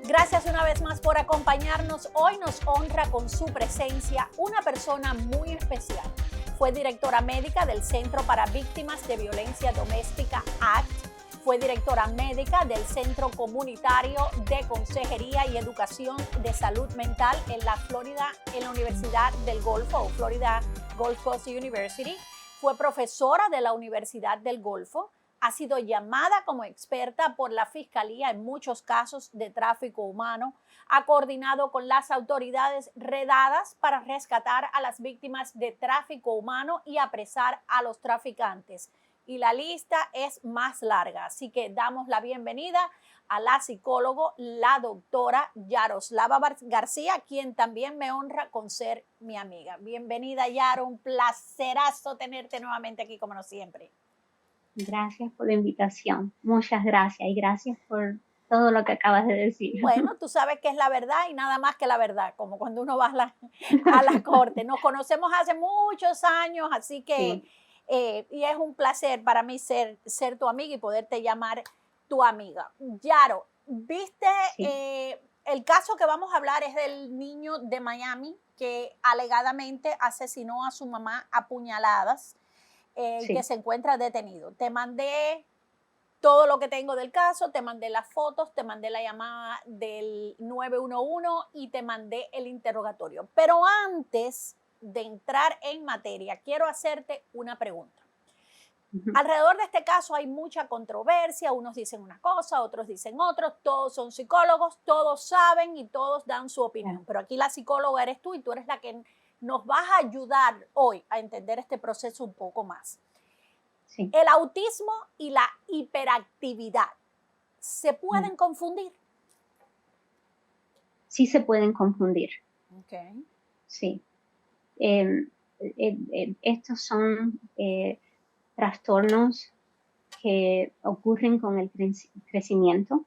Gracias una vez más por acompañarnos. Hoy nos honra con su presencia una persona muy especial. Fue directora médica del Centro para Víctimas de Violencia Doméstica ACT. Fue directora médica del Centro Comunitario de Consejería y Educación de Salud Mental en la Universidad del Golfo, o Florida Gulf Coast University. Fue profesora de la Universidad del Golfo. Ha sido llamada como experta por la Fiscalía en muchos casos de tráfico humano. Ha coordinado con las autoridades redadas para rescatar a las víctimas de tráfico humano y apresar a los traficantes. Y la lista es más larga, así que damos la bienvenida a la psicóloga, la doctora Yaroslava García, quien también me honra con ser mi amiga. Bienvenida, Yaro, un placerazo tenerte nuevamente aquí como siempre. Gracias por la invitación, muchas gracias y gracias por todo lo que acabas de decir. Bueno, tú sabes que es la verdad y nada más que la verdad, como cuando uno va a la corte. Nos conocemos hace muchos años, así que, Sí. Y es un placer para mí ser tu amiga y poderte llamar tu amiga. Yaro, ¿viste? Sí. El caso que vamos a hablar es del niño de Miami que alegadamente asesinó a su mamá a puñaladas, que Sí. se encuentra detenido. Te mandé todo lo que tengo del caso, te mandé las fotos, te mandé la llamada del 911 y te mandé el interrogatorio. Pero antes de entrar en materia, quiero hacerte una pregunta. Alrededor de este caso hay mucha controversia, unos dicen una cosa, otros dicen otra, todos son psicólogos, todos saben y todos dan su opinión, pero aquí la psicóloga eres tú y tú eres la que nos vas a ayudar hoy a entender este proceso un poco más. Sí. El autismo y la hiperactividad, ¿se pueden confundir? Sí se pueden confundir. Okay. Sí. Estos son trastornos que ocurren con el crecimiento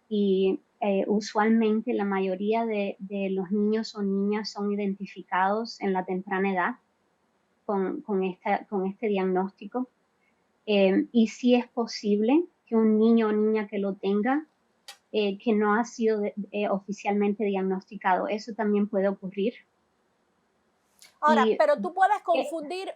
y usualmente la mayoría de los niños o niñas son identificados en la temprana edad con este diagnóstico. Y sí es posible que un niño o niña que lo tenga, que no ha sido oficialmente diagnosticado, eso también puede ocurrir. Ahora, Y, pero tú puedes confundir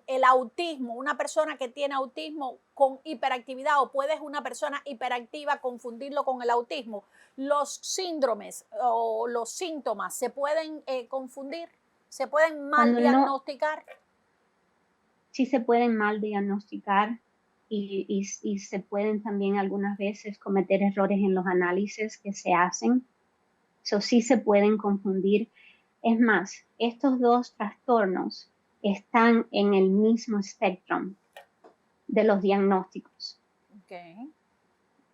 el autismo, una persona que tiene autismo con hiperactividad, o puedes una persona hiperactiva confundirlo con el autismo. Los síndromes o los síntomas se pueden confundir, se pueden mal cuando no, diagnosticar. sí se pueden mal diagnosticar y se pueden también algunas veces cometer errores en los análisis que se hacen. Eso sí se pueden confundir. Es más, estos dos trastornos están en el mismo espectro de los diagnósticos. Okay.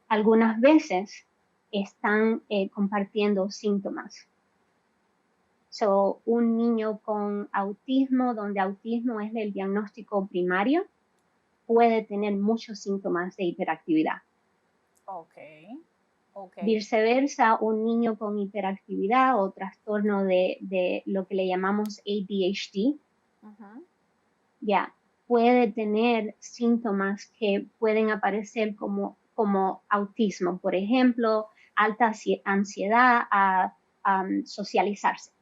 Algunas veces están compartiendo síntomas. So, un niño con autismo, donde autismo es el diagnóstico primario, puede tener muchos síntomas de hiperactividad. Okay. Viceversa, un niño con hiperactividad o trastorno de lo que le llamamos ADHD, ya puede tener síntomas que pueden aparecer como autismo, por ejemplo, alta ansiedad a socializarse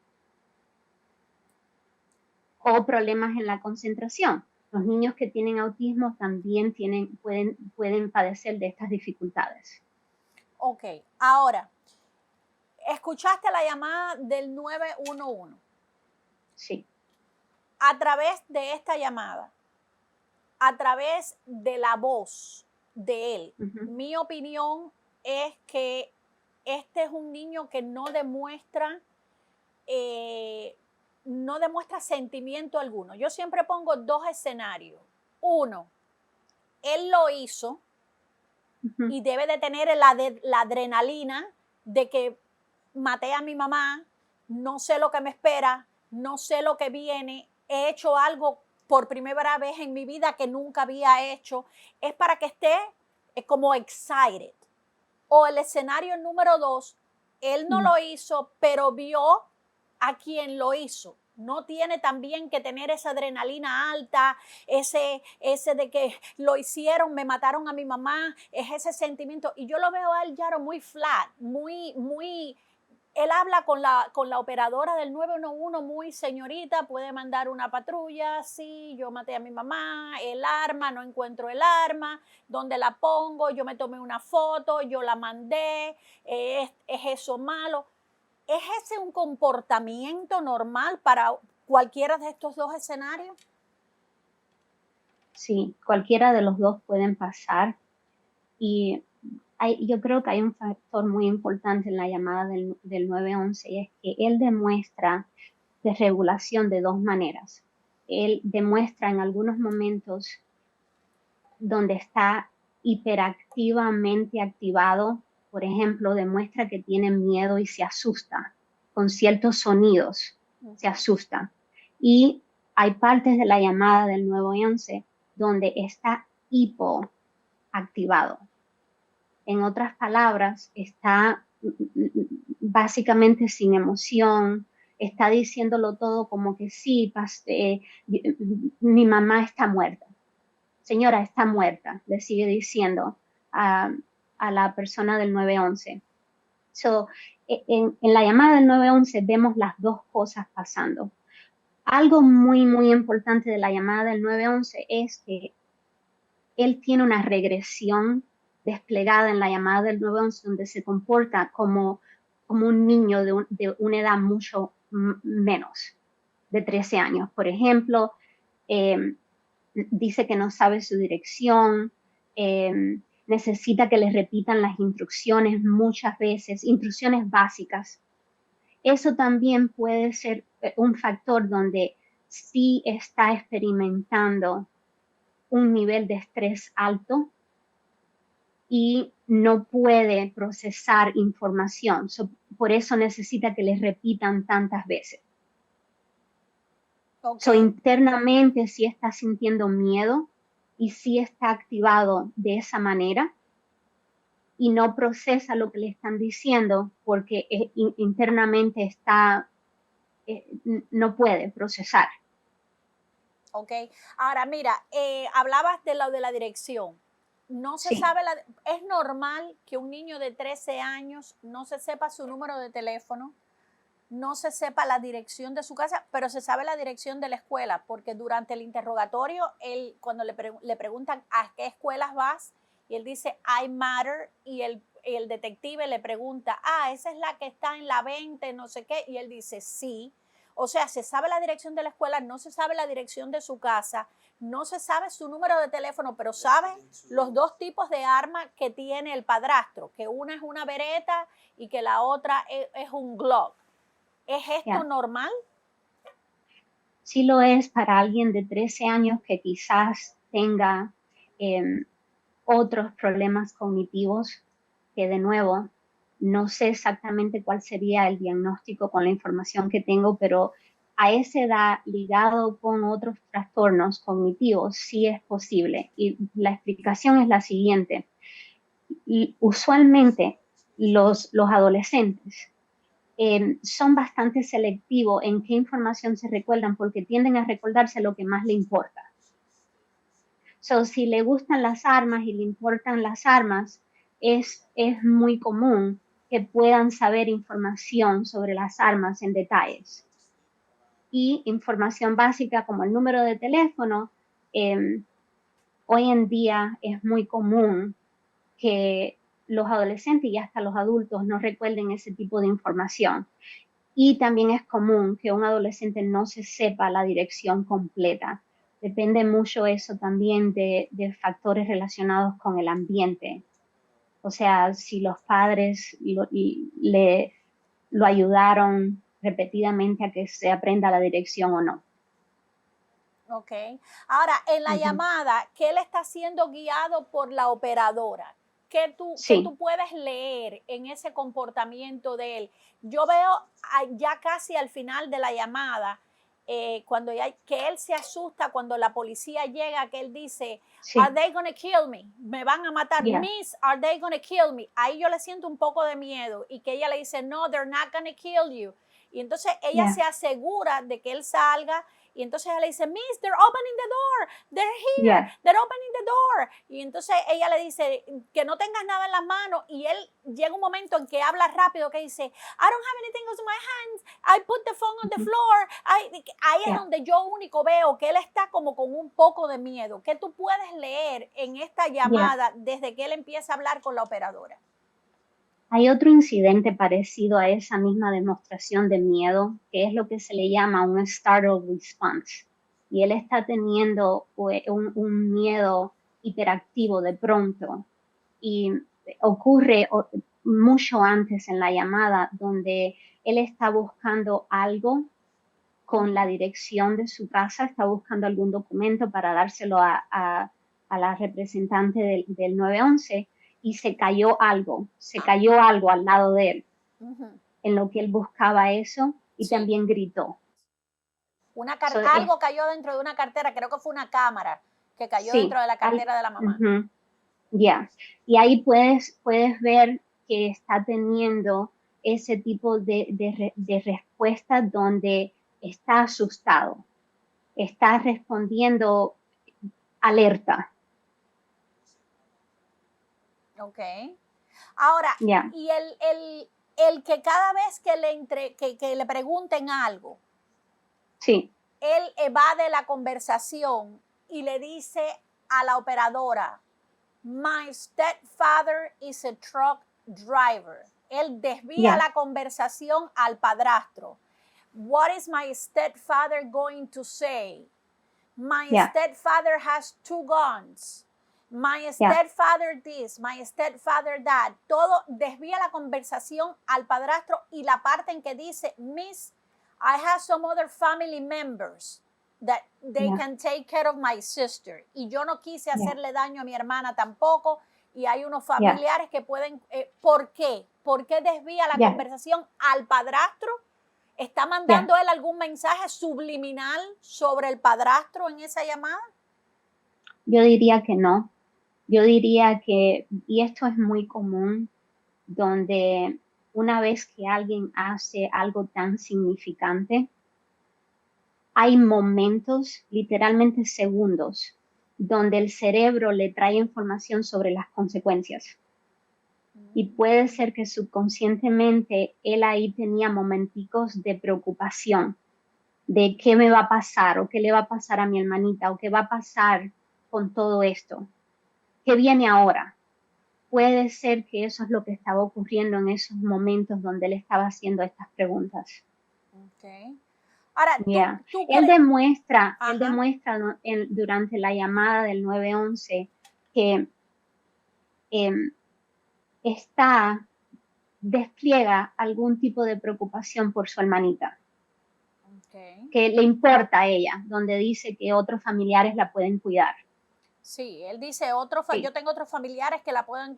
o problemas en la concentración. Los niños que tienen autismo también pueden padecer de estas dificultades. Ok, ahora, ¿escuchaste la llamada del 911? Sí. A través de esta llamada, a través de la voz de él, mi opinión es que este es un niño que no demuestra sentimiento alguno. Yo siempre pongo dos escenarios. Uno, él lo hizo y debe de tener la adrenalina de que maté a mi mamá, no sé lo que me espera, no sé lo que viene, he hecho algo por primera vez en mi vida que nunca había hecho. Es para que esté como excited. O el escenario número 2, él no lo hizo, pero vio a quien lo hizo. No tiene también que tener esa adrenalina alta, ese de que lo hicieron, me mataron a mi mamá, es ese sentimiento. Y yo lo veo a él, Yaro, muy flat, muy. Él habla con la operadora del 911 muy señorita, puede mandar una patrulla, sí, yo maté a mi mamá, el arma, no encuentro el arma, ¿dónde la pongo? Yo me tomé una foto, yo la mandé, es eso malo. ¿Es ese un comportamiento normal para cualquiera de estos dos escenarios? Sí, cualquiera de los dos pueden pasar. Y yo creo que hay un factor muy importante en la llamada del 911 y es que él demuestra desregulación de dos maneras. Él demuestra en algunos momentos donde está hiperactivamente activado, por ejemplo, demuestra que tiene miedo y se asusta con ciertos sonidos, se asusta. Y hay partes de la llamada del 911 donde está hipoactivado. En otras palabras, está básicamente sin emoción, está diciéndolo todo como que sí, mi mamá está muerta. Señora, está muerta, le sigue diciendo a la persona del 911. So, en la llamada del 911 vemos las dos cosas pasando. Algo muy importante de la llamada del 911 es que él tiene una regresión desplegada en la llamada del 911 donde se comporta como un niño de una edad mucho menos, de 13 años. Por ejemplo, dice que no sabe su dirección, necesita que le repitan las instrucciones muchas veces, instrucciones básicas. Eso también puede ser un factor donde sí está experimentando un nivel de estrés alto y no puede procesar información. Por eso necesita que le repitan tantas veces. Okay. Internamente sí está sintiendo miedo y sí está activado de esa manera y no procesa lo que le están diciendo porque internamente no puede procesar. Ok, ahora mira, hablabas de lo de la dirección. No se sabe, es normal que un niño de 13 años no se sepa su número de teléfono, no se sepa la dirección de su casa, pero se sabe la dirección de la escuela, porque durante el interrogatorio, cuando le preguntan a qué escuelas vas, y él dice, I matter, y el detective le pregunta, esa es la que está en la 20, no sé qué, y él dice, sí. O sea, se sabe la dirección de la escuela, no se sabe la dirección de su casa, no se sabe su número de teléfono, pero sabe los dos tipos de armas que tiene el padrastro, que una es una Beretta y que la otra es un Glock. ¿Es esto normal? Sí lo es para alguien de 13 años que quizás tenga otros problemas cognitivos, que de nuevo no sé exactamente cuál sería el diagnóstico con la información que tengo, pero a esa edad ligado con otros trastornos cognitivos sí es posible. Y la explicación es la siguiente. Y usualmente los adolescentes son bastante selectivos en qué información se recuerdan porque tienden a recordarse lo que más le importa. So, si le gustan las armas y le importan las armas, es muy común que puedan saber información sobre las armas en detalles. Y información básica como el número de teléfono, hoy en día es muy común que los adolescentes y hasta los adultos no recuerden ese tipo de información. Y también es común que un adolescente no se sepa la dirección completa. Depende mucho eso también de factores relacionados con el ambiente. O sea, si los padres lo ayudaron repetidamente a que se aprenda la dirección o no. Ok. Ahora, en la llamada, ¿qué él está siendo guiado por la operadora? ¿Qué tú puedes leer en ese comportamiento de él? Yo veo ya casi al final de la llamada, que él se asusta cuando la policía llega, que él dice, are they gonna kill me? Me van a matar. Miss, are they gonna kill me? Ahí yo le siento un poco de miedo y que ella le dice, no, they're not gonna kill you. Y entonces ella Yeah. se asegura de que él salga y entonces ella le dice, Miss, they're opening the door, they're here, Yeah. they're opening the door. Y entonces ella le dice que no tengas nada en las manos y él llega un momento en que habla rápido que dice, I don't have anything in my hands, I put the phone on the floor. Ahí es donde yo único veo que él está como con un poco de miedo. ¿Qué tú puedes leer en esta llamada desde que él empieza a hablar con la operadora? Hay otro incidente parecido a esa misma demostración de miedo, que es lo que se le llama un startle response. Y él está teniendo un miedo hiperactivo de pronto. Y ocurre mucho antes en la llamada, donde él está buscando algo con la dirección de su casa, está buscando algún documento para dárselo a la representante del 911 y se cayó algo al lado de él, en lo que él buscaba eso y también gritó. Algo cayó dentro de una cartera, creo que fue una cámara que cayó dentro de la cartera de la mamá. Y ahí puedes ver que está teniendo ese tipo de respuesta donde está asustado, está respondiendo alerta. Ok. Ahora, y el que cada vez que le pregunten algo, él evade la conversación y le dice a la operadora, my stepfather is a truck driver. Él desvía la conversación al padrastro. What is my stepfather going to say? My stepfather has 2 guns. My stepfather this, my stepfather that. Todo desvía la conversación al padrastro y la parte en que dice, Miss, I have some other family members that they can take care of my sister. Y yo no quise hacerle daño a mi hermana tampoco. Y hay unos familiares que pueden... ¿Por qué? ¿Por qué desvía la conversación al padrastro? ¿Está mandando él algún mensaje subliminal sobre el padrastro en esa llamada? Yo diría que no. Yo diría que, y esto es muy común, donde una vez que alguien hace algo tan significante, hay momentos, literalmente segundos, donde el cerebro le trae información sobre las consecuencias. Y puede ser que subconscientemente él ahí tenía momenticos de preocupación, de qué me va a pasar, o qué le va a pasar a mi hermanita, o qué va a pasar con todo esto. ¿Qué viene ahora? Puede ser que eso es lo que estaba ocurriendo en esos momentos donde él estaba haciendo estas preguntas. Okay. Ahora, él demuestra durante la llamada del 911 que despliega algún tipo de preocupación por su hermanita, que le importa a ella, donde dice que otros familiares la pueden cuidar. Sí, él dice, yo tengo otros familiares que la pueden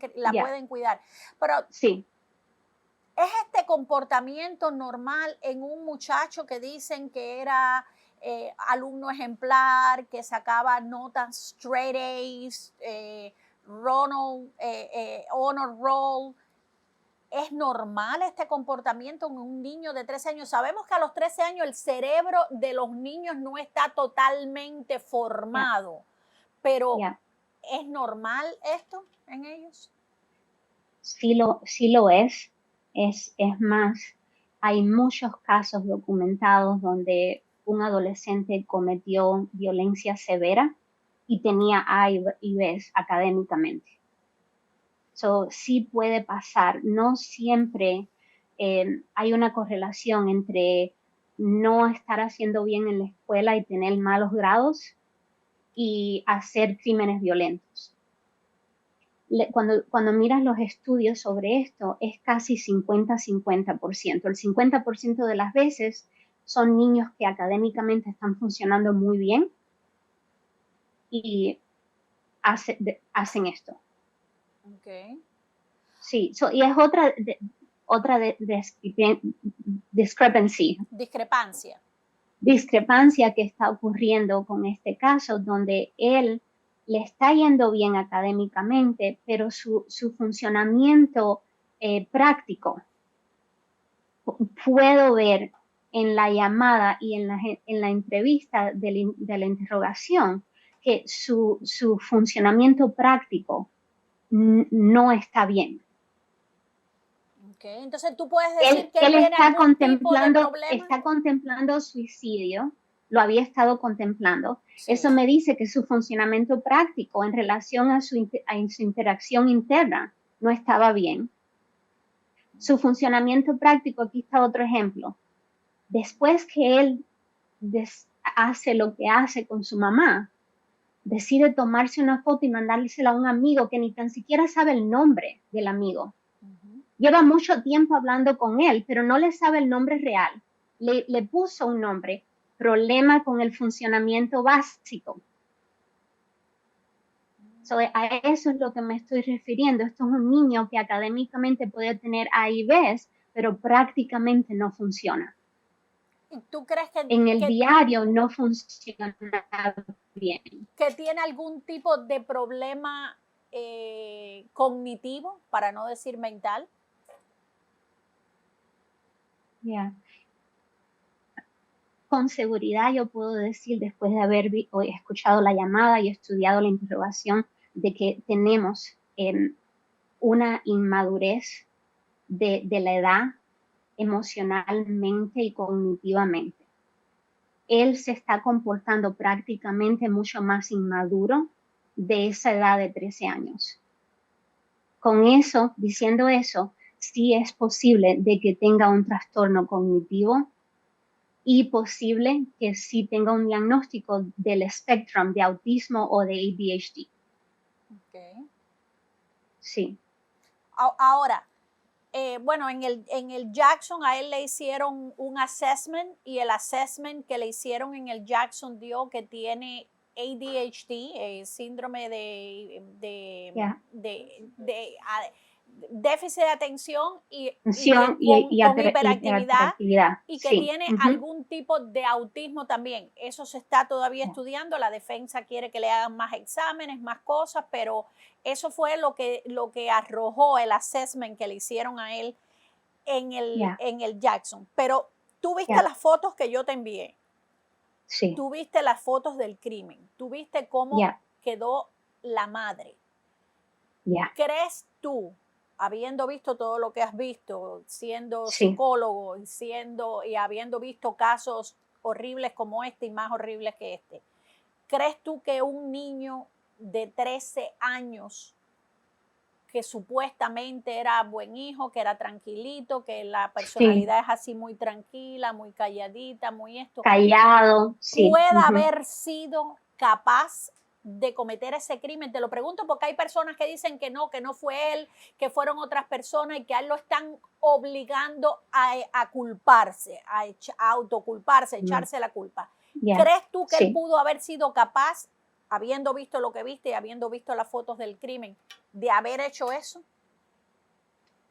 cuidar, pero ¿es este comportamiento normal en un muchacho que dicen que era alumno ejemplar, que sacaba notas straight A's, honor roll? ¿Es normal este comportamiento en un niño de 13 años? Sabemos que a los 13 años el cerebro de los niños no está totalmente formado, pero ¿es normal esto en ellos? Sí lo es. Es más, hay muchos casos documentados donde un adolescente cometió violencia severa y tenía A y B académicamente. Sí puede pasar. No siempre hay una correlación entre no estar haciendo bien en la escuela y tener malos grados y hacer crímenes violentos. Cuando miras los estudios sobre esto, es casi 50-50%. El 50% de las veces son niños que académicamente están funcionando muy bien y hacen esto. Okay. Sí, y es otra discrepancia que está ocurriendo con este caso, donde él le está yendo bien académicamente, pero su funcionamiento práctico, puedo ver en la llamada y en la entrevista de la interrogación que su funcionamiento práctico no está bien. Okay. Entonces tú puedes decir que Él él tiene algún tipo de problema. está contemplando suicidio, lo había estado contemplando. Sí. Eso me dice que su funcionamiento práctico en relación a su interacción interna no estaba bien. Su funcionamiento práctico, aquí está otro ejemplo. Después que él hace lo que hace con su mamá, decide tomarse una foto y mandársela a un amigo que ni tan siquiera sabe el nombre del amigo. Lleva mucho tiempo hablando con él, pero no le sabe el nombre real. Le puso un nombre, problema con el funcionamiento básico. A eso es lo que me estoy refiriendo. Esto es un niño que académicamente puede tener A y B, pero prácticamente no funciona. ¿Y tú crees que en el diario no funciona bien? ¿Que tiene algún tipo de problema cognitivo, para no decir mental? Yeah. Con seguridad yo puedo decir, después de haber escuchado la llamada y estudiado la interrogación, de que tenemos una inmadurez de la edad emocionalmente y cognitivamente. Él se está comportando prácticamente mucho más inmaduro de esa edad de 13 años. Con eso, diciendo eso, sí es posible de que tenga un trastorno cognitivo y posible que sí tenga un diagnóstico del espectro de autismo o de ADHD. Okay. Sí. Ahora, bueno, en el Jackson a él le hicieron un assessment y el assessment que le hicieron en el Jackson dio que tiene ADHD, síndrome de déficit de atención y con hiperactividad y que tiene algún tipo de autismo también. Eso se está todavía estudiando. La defensa quiere que le hagan más exámenes, más cosas, pero eso fue lo que arrojó el assessment que le hicieron a él en el Jackson. Pero tú viste las fotos que yo te envié. Sí. Tú viste las fotos del crimen. Tú viste cómo quedó la madre. ¿Crees tú, habiendo visto todo lo que has visto, siendo psicólogo y habiendo visto casos horribles como este y más horribles que este, crees tú que un niño de 13 años que supuestamente era buen hijo, que era tranquilito, que la personalidad es así muy tranquila, muy calladita, muy callado, pueda haber sido capaz de cometer ese crimen? Te lo pregunto porque hay personas que dicen que no fue él, que fueron otras personas y que a él lo están obligando a culparse, a autoculparse, a echarse la culpa. ¿Crees tú que él pudo haber sido capaz, habiendo visto lo que viste y habiendo visto las fotos del crimen, de haber hecho eso?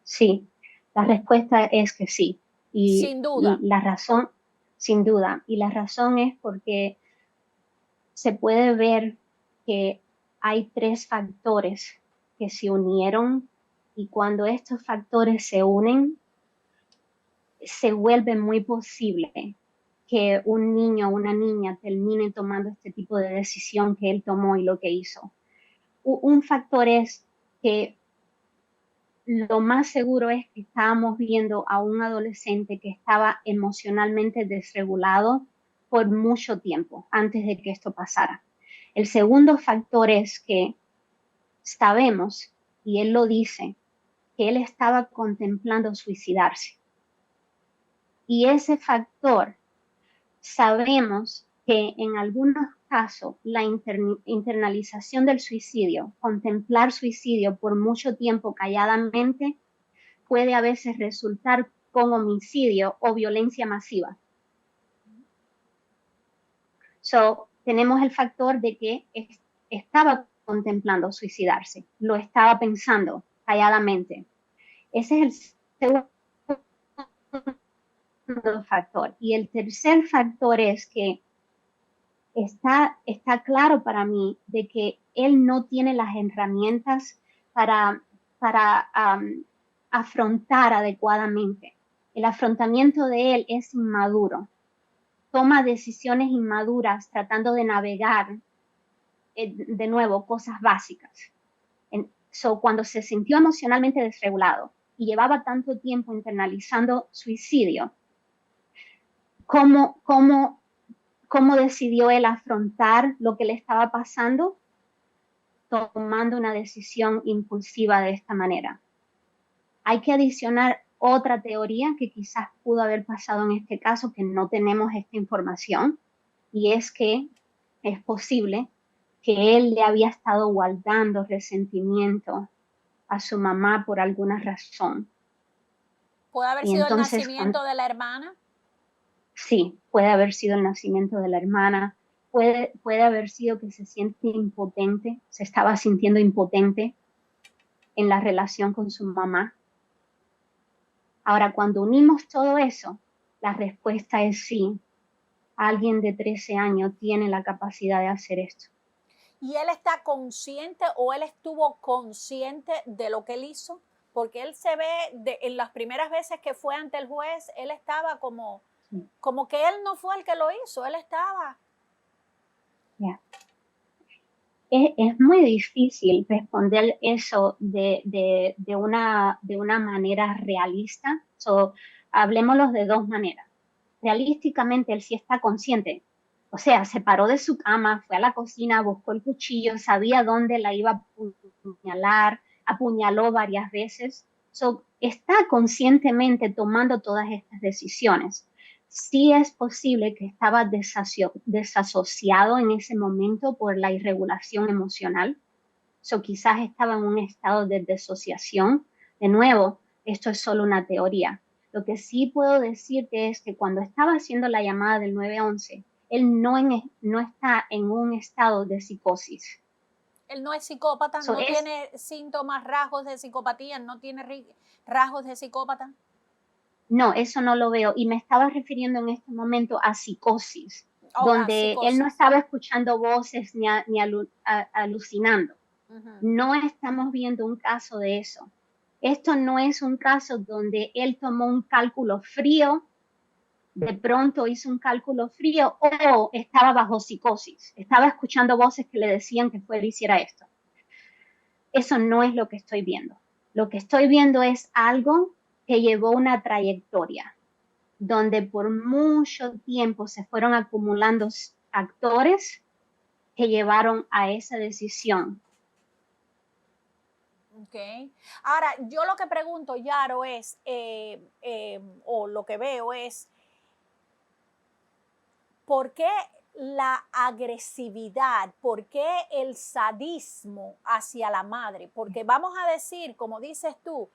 Sí, la respuesta es que sí. Y sin duda. La razón, sin duda, y la razón es porque se puede ver que hay 3 factores que se unieron y cuando estos factores se unen, se vuelve muy posible que un niño o una niña termine tomando este tipo de decisión que él tomó y lo que hizo. Un factor es que lo más seguro es que estábamos viendo a un adolescente que estaba emocionalmente desregulado por mucho tiempo antes de que esto pasara. El segundo factor es que sabemos, y él lo dice, que él estaba contemplando suicidarse. Y ese factor, sabemos que en algunos casos la internalización del suicidio, contemplar suicidio por mucho tiempo calladamente, puede a veces resultar con homicidio o violencia masiva. Tenemos el factor de que estaba contemplando suicidarse, lo estaba pensando calladamente. Ese es el segundo factor. Y el tercer factor es que está claro para mí de que él no tiene las herramientas para afrontar adecuadamente El afrontamiento de él es inmaduro. Toma decisiones inmaduras tratando de navegar, de nuevo, cosas básicas. Cuando se sintió emocionalmente desregulado y llevaba tanto tiempo internalizando suicidio, ¿cómo decidió él afrontar lo que le estaba pasando? Tomando una decisión impulsiva de esta manera. Hay que adicionar otra teoría que quizás pudo haber pasado en este caso, que no tenemos esta información, y es que es posible que él le había estado guardando resentimiento a su mamá por alguna razón. ¿Puede haber Y sido el entonces, nacimiento de la hermana? Sí, puede haber sido el nacimiento de la hermana, puede haber sido que se siente impotente, se estaba sintiendo impotente en la relación con su mamá. Ahora, cuando unimos todo eso, la respuesta es sí. Alguien de 13 años tiene la capacidad de hacer esto. ¿Y él está consciente o él estuvo consciente de lo que él hizo? Porque él se ve, en las primeras veces que fue ante el juez, él estaba como que él no fue el que lo hizo, él estaba... Yeah. Es muy difícil responder eso de una manera realista. Hablemoslo de dos maneras. Realísticamente, él sí está consciente. O sea, se paró de su cama, fue a la cocina, buscó el cuchillo, sabía dónde la iba a apuñalar, apuñaló varias veces. Está conscientemente tomando todas estas decisiones. Sí es posible que estaba desasociado en ese momento por la irregulación emocional. Quizás estaba en un estado de desociación. De nuevo, esto es solo una teoría. Lo que sí puedo decirte es que cuando estaba haciendo la llamada del 911, él no está en un estado de psicosis. Él no es psicópata, no tiene síntomas, rasgos de psicopatía, no tiene rasgos de psicópata. No, eso no lo veo. Y me estaba refiriendo en este momento a psicosis, donde psicosis. Él no estaba escuchando voces ni alucinando. No estamos viendo un caso de eso. Esto no es un caso donde él tomó un cálculo frío, de pronto hizo un cálculo frío o estaba bajo psicosis, estaba escuchando voces que le decían que él hiciera esto. Eso no es lo que estoy viendo. Lo que estoy viendo es algo que llevó una trayectoria, donde por mucho tiempo se fueron acumulando factores que llevaron a esa decisión. Okay. Ahora, yo lo que pregunto, Yaro, es, o lo que veo es, ¿por qué la agresividad? ¿Por qué el sadismo hacia la madre? Porque vamos a decir, como dices tú,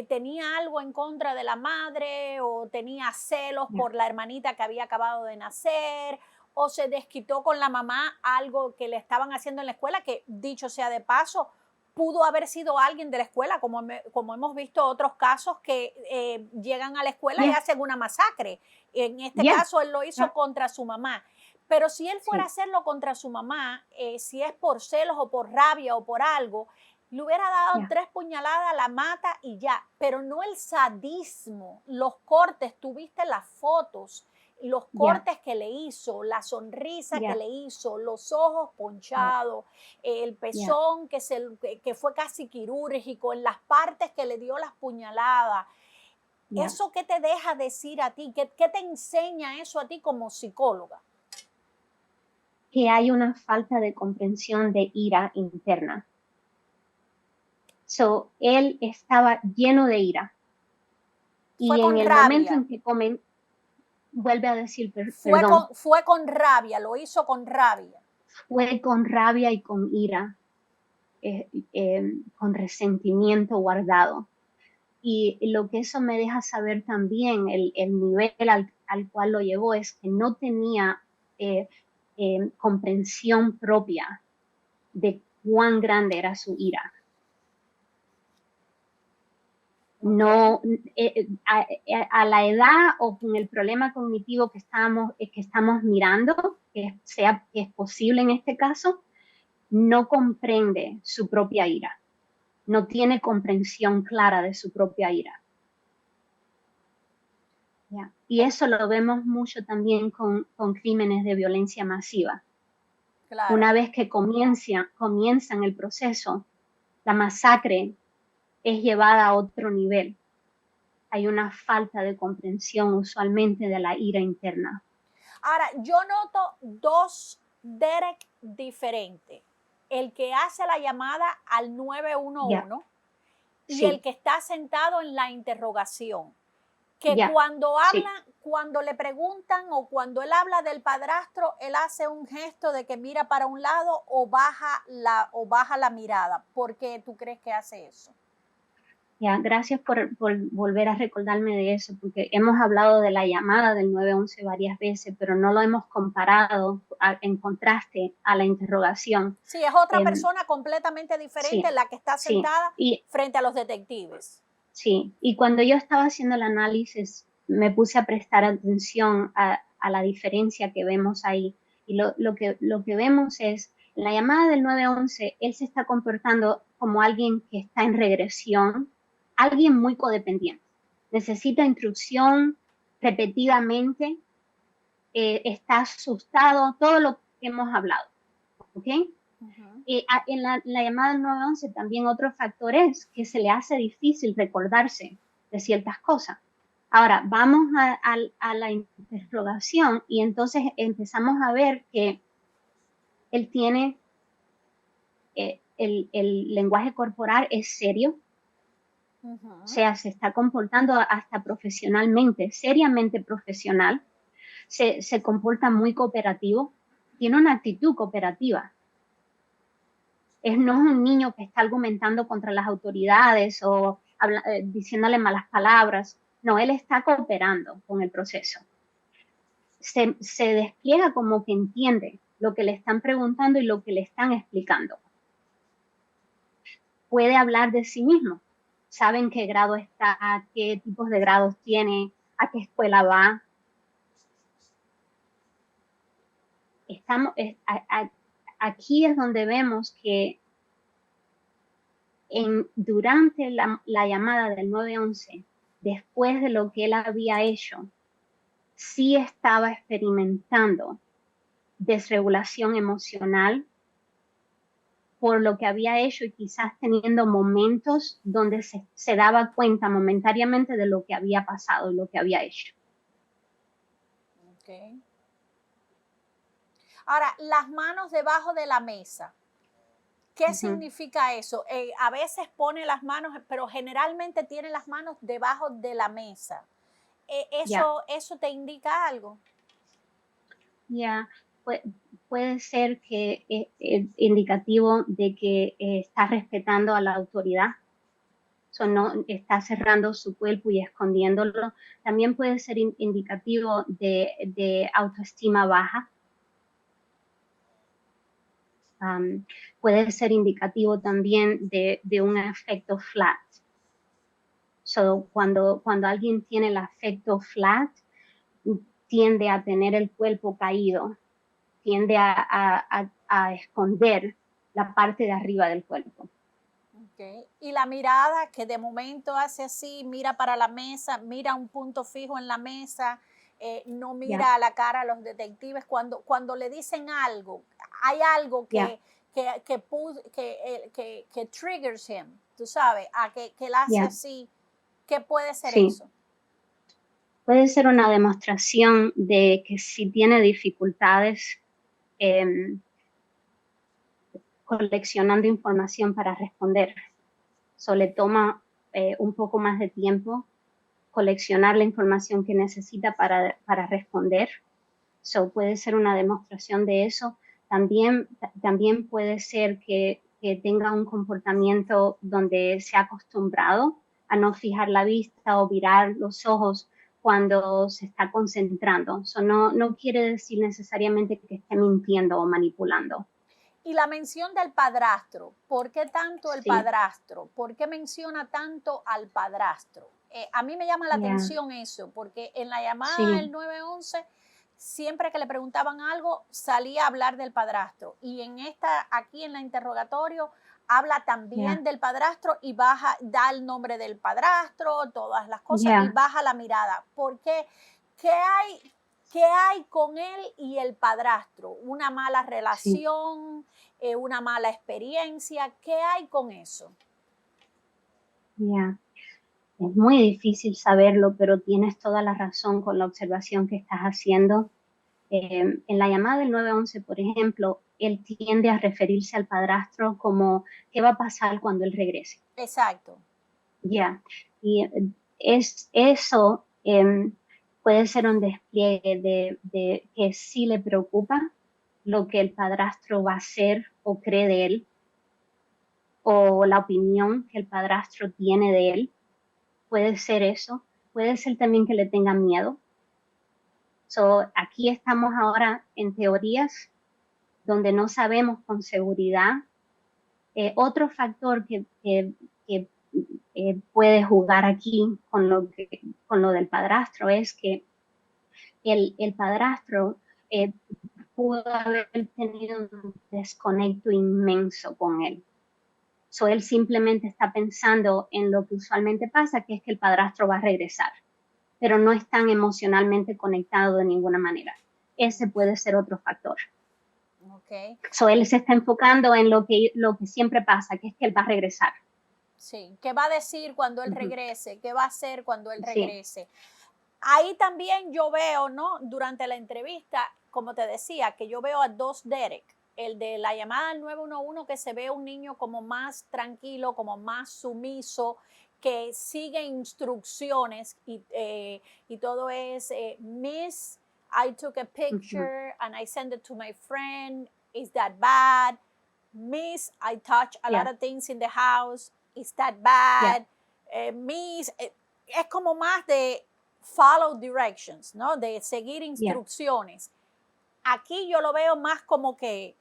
tenía algo en contra de la madre o tenía celos por la hermanita que había acabado de nacer o se desquitó con la mamá algo que le estaban haciendo en la escuela, que dicho sea de paso, pudo haber sido alguien de la escuela, como hemos visto otros casos que llegan a la escuela y hacen una masacre. En este caso, él lo hizo contra su mamá. Pero si él fuera a hacerlo contra su mamá, si es por celos o por rabia o por algo, le hubiera dado 3 puñaladas, la mata y ya. Pero no el sadismo, los cortes, tuviste las fotos, los cortes que le hizo, la sonrisa que le hizo, los ojos ponchados, el pezón que fue casi quirúrgico, en las partes que le dio las puñaladas. ¿Eso qué te deja decir a ti? ¿Qué te enseña eso a ti como psicóloga? Que hay una falta de comprensión de ira interna. Él estaba lleno de ira. Fue y con en el rabia. momento en que vuelve a decir perdón. Fue con rabia, lo hizo con rabia. Fue con rabia y con ira, con resentimiento guardado. Y lo que eso me deja saber también, el nivel al cual lo llevó, es que no tenía comprensión propia de cuán grande era su ira. No, a la edad o con el problema cognitivo que estamos mirando, que es posible en este caso, no comprende su propia ira, no tiene comprensión clara de su propia ira. Ya. Y eso lo vemos mucho también con crímenes de violencia masiva. Claro. Una vez que comienzan el proceso, la masacre es llevada a otro nivel. Hay una falta de comprensión usualmente de la ira interna. Ahora, yo noto dos Derek diferentes. El que hace la llamada al Ya, 911 y el sí, que está sentado en la interrogación. Que ya, cuando sí. hablan, cuando le preguntan o cuando él habla del padrastro, él hace un gesto de que mira para un lado o baja la mirada. ¿Por qué tú crees que hace eso? Ya, gracias por volver a recordarme de eso, porque hemos hablado de la llamada del 911 varias veces, pero no lo hemos comparado en contraste a la interrogación. Sí, es otra Em, persona completamente diferente sí, la que está sí, sentada y frente a los detectives. sí. Y cuando yo estaba haciendo el análisis, me puse a prestar atención a la diferencia que vemos ahí. Y lo que vemos es, en la llamada del 911, él se está comportando como alguien que está en regresión, alguien muy codependiente. Necesita instrucción repetidamente, está asustado, todo lo que hemos hablado. ¿Ok? Uh-huh. En la llamada del 911 también otro factor es que se le hace difícil recordarse de ciertas cosas. Ahora, vamos a la interrogación y entonces empezamos a ver que él tiene, el lenguaje corporal es serio, o Uh-huh. sea, se está comportando hasta profesionalmente, seriamente profesional, se comporta muy cooperativo, tiene una actitud cooperativa. No es un niño que está argumentando contra las autoridades o diciéndole malas palabras. No, él está cooperando con el proceso. Se despliega como que entiende lo que le están preguntando y lo que le están explicando. Puede hablar de sí mismo. Saben qué grado está, qué tipos de grados tiene, a qué escuela va. Estamos, aquí es donde vemos que durante la llamada del 911, después de lo que él había hecho, sí estaba experimentando desregulación emocional por lo que había hecho y quizás teniendo momentos donde se daba cuenta momentáneamente de lo que había pasado y lo que había hecho. Okay. Ahora, las manos debajo de la mesa. ¿Qué Ujú. significa eso? A veces pone las manos, pero generalmente tiene las manos debajo de la mesa. Ya, ¿Eso te indica algo? ya. Pu- Puede ser que es indicativo de que está respetando a la autoridad. No está cerrando su cuerpo y escondiéndolo. También puede ser indicativo de autoestima baja. Puede ser indicativo también de un afecto flat. Cuando alguien tiene el afecto flat, tiende a tener el cuerpo caído, tiende a esconder la parte de arriba del cuerpo. Okay. Y la mirada que de momento hace así, mira para la mesa, mira un punto fijo en la mesa, no Ya, mira a la cara a los detectives. Cuando le dicen algo, hay algo ya, que triggers him, tú sabes, que él hace ya, así. ¿Qué puede ser sí. eso? Puede ser una demostración de que si tiene dificultades coleccionando información para responder. Le toma un poco más de tiempo coleccionar la información que necesita para responder. Puede ser una demostración de eso. También puede ser que tenga un comportamiento donde se ha acostumbrado a no fijar la vista o virar los ojos cuando se está concentrando. No quiere decir necesariamente que esté mintiendo o manipulando. Y la mención del padrastro, ¿por qué tanto el Sí, padrastro? ¿Por qué menciona tanto al padrastro? A mí me llama la ya, atención eso, porque en la llamada del sí, 911, siempre que le preguntaban algo, salía a hablar del padrastro. Y aquí en la interrogatorio, habla ya, también del padrastro y da el nombre del padrastro, todas las cosas y ya, baja la mirada. ¿Por qué? ¿Qué hay, qué hay con él y el padrastro? ¿Una mala sí, relación? ¿Una mala experiencia? ¿Qué hay con eso? ya. Es muy difícil saberlo, pero tienes toda la razón con la observación que estás haciendo. En la llamada del 911, por ejemplo, él tiende a referirse al padrastro como ¿qué va a pasar cuando él regrese? Exacto. Ya, y eso puede ser un despliegue de que sí le preocupa lo que el padrastro va a hacer o cree de él, o la opinión que el padrastro tiene de él. Puede ser eso. Puede ser también que le tenga miedo. So, aquí estamos ahora en teorías donde no sabemos con seguridad. Otro factor que, puede jugar aquí con lo del padrastro es que el padrastro eh, pudo haber tenido un desconecto inmenso con él. So, él simplemente está pensando en lo que usualmente pasa, que es que el padrastro va a regresar, pero no están emocionalmente conectados de ninguna manera. Ese puede ser otro factor. Ok. So, él se está enfocando en lo que siempre pasa, que es que él va a regresar. Sí. ¿Qué va a decir cuando él Ujú. regrese? ¿Qué va a hacer cuando él Sí, regrese? Ahí también yo veo, ¿no? Durante la entrevista, como te decía, que yo veo a dos Derek. El de la llamada al 911, que se ve un niño como más tranquilo, como más sumiso, que sigue instrucciones y todo es, Miss, I took a ujú, picture and I sent it to my friend. Is that bad? Miss, I touch a lot ya, of things in the house. Is that ya, bad? Miss, es como más de follow directions, ¿no? De seguir ya, instrucciones. Aquí yo lo veo más como que,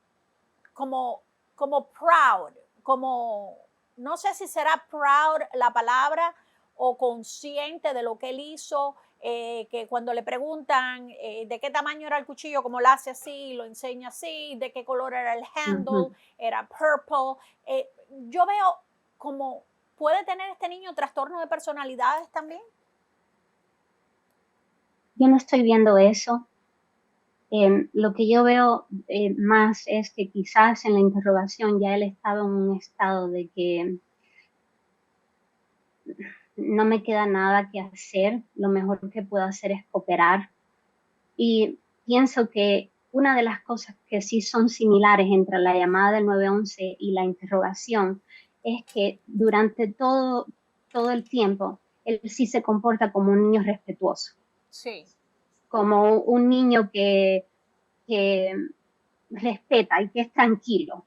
como, como proud, como, no sé si será proud la palabra o consciente de lo que él hizo, que cuando le preguntan de qué tamaño era el cuchillo, como lo hace así, lo enseña así, de qué color era el handle, ujú. era purple. Yo veo como puede tener este niño trastorno de personalidades también. Yo no estoy viendo eso. Lo que yo veo más es que quizás en la interrogación ya él estaba en un estado de que no me queda nada que hacer, lo mejor que puedo hacer es cooperar. Y pienso que una de las cosas que sí son similares entre la llamada del 911 y la interrogación es que durante todo el tiempo él sí se comporta como un niño respetuoso, Sí. como un niño que respeta y que es tranquilo.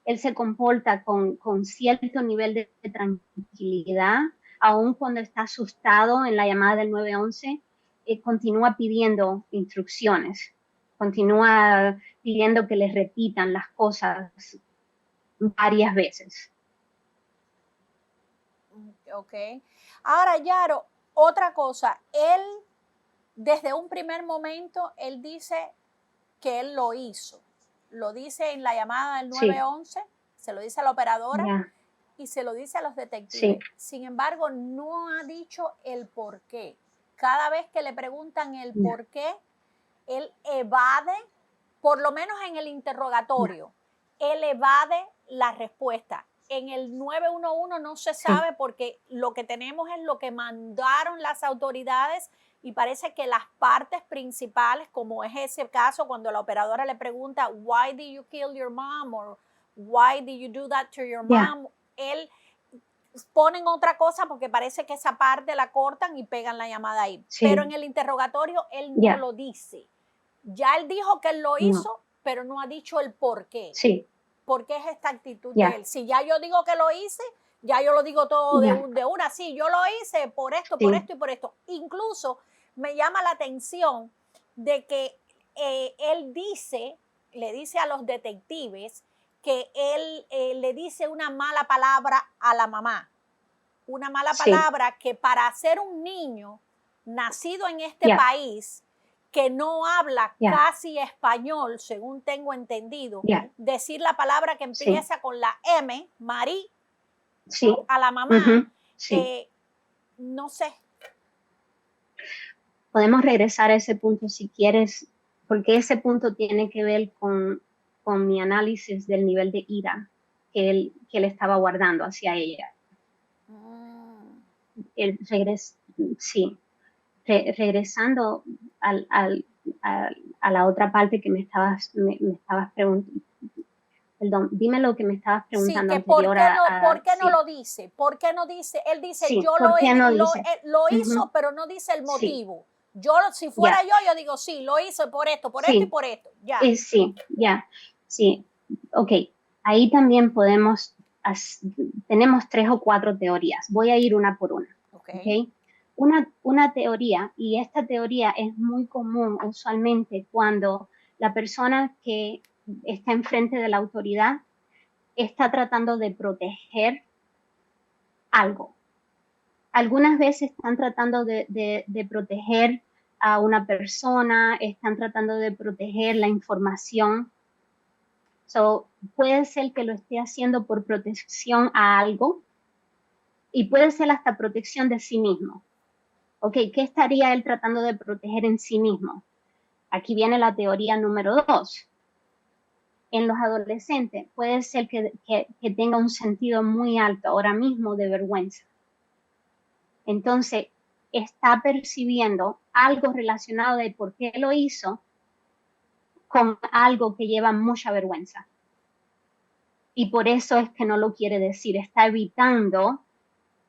Él se comporta con cierto nivel de tranquilidad, aun cuando está asustado en la llamada del 911, continúa pidiendo instrucciones, continúa pidiendo que le repitan las cosas varias veces. Ok. Ahora, Yaro, otra cosa, él desde un primer momento, él dice que él lo hizo. Lo dice en la llamada del Sí, 911, se lo dice a la operadora ya, y se lo dice a los detectives. sí, Sin embargo, no ha dicho el por qué. Cada vez que le preguntan el ya, por qué, él evade, por lo menos en el ya, interrogatorio, él evade la respuesta. En el 911 no se sí, sabe porque lo que tenemos es lo que mandaron las autoridades y parece que las partes principales, como es ese caso cuando la operadora le pregunta, why did you kill your mom? Or why did you do that to your ya, mom? Él ponen otra cosa porque parece que esa parte la cortan y pegan la llamada ahí. Pero sí, en el interrogatorio él no ya, lo dice. Ya él dijo que él lo no, hizo, pero no ha dicho el por qué. sí, ¿Por qué es esta actitud de ya, él? Si ya yo digo que lo hice, ya yo lo digo todo ya, de una. Sí, yo lo hice por sí, esto y por esto. Incluso me llama la atención de que él dice, le dice a los detectives que él le dice una mala palabra a la mamá. Una mala sí, palabra que para ser un niño nacido en este ya, país, que no habla Yeah. casi español, según tengo entendido, Yeah. decir la palabra que empieza con la M, Marí, Sí. a la mamá, Sí. no sé. Podemos regresar a ese punto si quieres, porque ese punto tiene que ver con mi análisis del nivel de ira que él estaba guardando hacia ella. Sí. Regresando a la otra parte que me estabas preguntando. Perdón, dime lo que me estabas preguntando Sí, que anterior ¿por qué no sí. lo dice? ¿Por qué no dice? Él dice, Sí, yo ¿por qué no dice? lo hizo, pero no dice el motivo. Yo, si fuera Yeah. yo digo, sí, lo hizo por esto, por Sí. esto y por esto. Ya. Sí, ya. Sí. Ok. Ahí también tenemos 3 o 4 teorías. Voy a ir una por una. Okay. Una teoría, y esta teoría es muy común usualmente cuando la persona que está enfrente de la autoridad está tratando de proteger algo. Algunas veces están tratando de proteger a una persona, están tratando de proteger la información. So, puede ser que lo esté haciendo por protección a algo y puede ser hasta protección de sí mismo. Ok, ¿qué estaría él tratando de proteger en sí mismo? Aquí viene la teoría número 2. En los adolescentes puede ser que tenga un sentido muy alto ahora mismo de vergüenza. Entonces, está percibiendo algo relacionado de por qué lo hizo con algo que lleva mucha vergüenza. Y por eso es que no lo quiere decir. Está evitando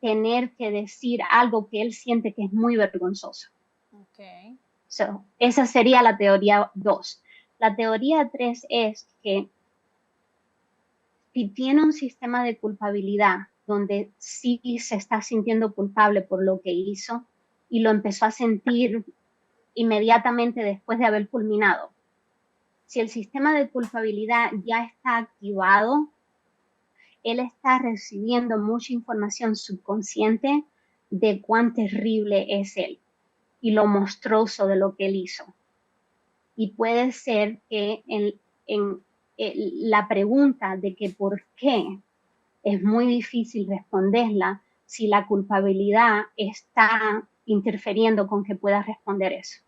tener que decir algo que él siente que es muy vergonzoso. Okay. So, esa sería la teoría 2. La teoría 3 es que si tiene un sistema de culpabilidad donde sí se está sintiendo culpable por lo que hizo y lo empezó a sentir inmediatamente después de haber culminado. Si el sistema de culpabilidad ya está activado, él está recibiendo mucha información subconsciente de cuán terrible es él y lo monstruoso de lo que él hizo. Y puede ser que en la pregunta de que por qué es muy difícil responderla si la culpabilidad está interfiriendo con que puedas responder eso.